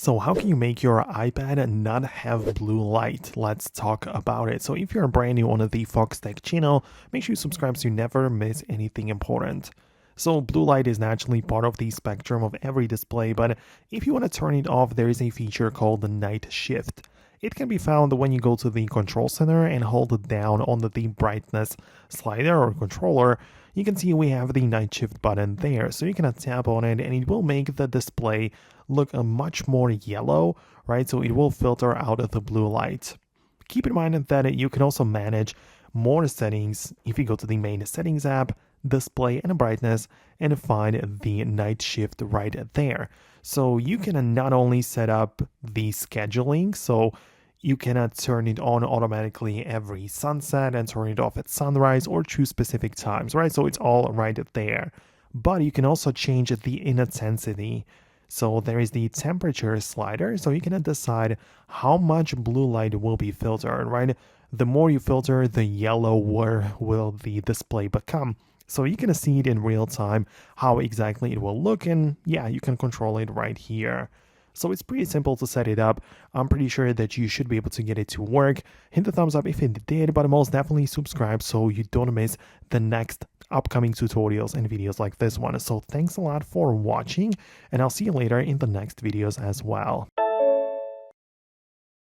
So how can you make your iPad not have blue light? Let's talk about it. So if you're brand new on the Foxtecc channel, make sure you subscribe so you never miss anything important. So blue light is naturally part of the spectrum of every display, but if you want to turn it off, there is a feature called the night shift. It can be found when you go to the control center and hold down on the brightness slider or controller. You can see we have the night shift button there, so you can tap on it and it will make the display look much more yellow, right? So it will filter out the blue light. Keep in mind that you can also manage more settings if you go to the main settings app, display and brightness, and find the night shift right there. So you can not only set up the scheduling, so you cannot turn it on automatically every sunset and turn it off at sunrise or choose specific times, right? So it's all right there. But you can also change the intensity. So there is the temperature slider, so you can decide how much blue light will be filtered, right? The more you filter, the yellower will the display become. So you can see it in real time, how exactly it will look, and yeah, you can control it right here. So it's pretty simple to set it up. I'm pretty sure that you should be able to get it to work. Hit the thumbs up if it did, but most definitely subscribe so you don't miss the next upcoming tutorials and videos like this one. So thanks a lot for watching, and I'll see you later in the next videos as well.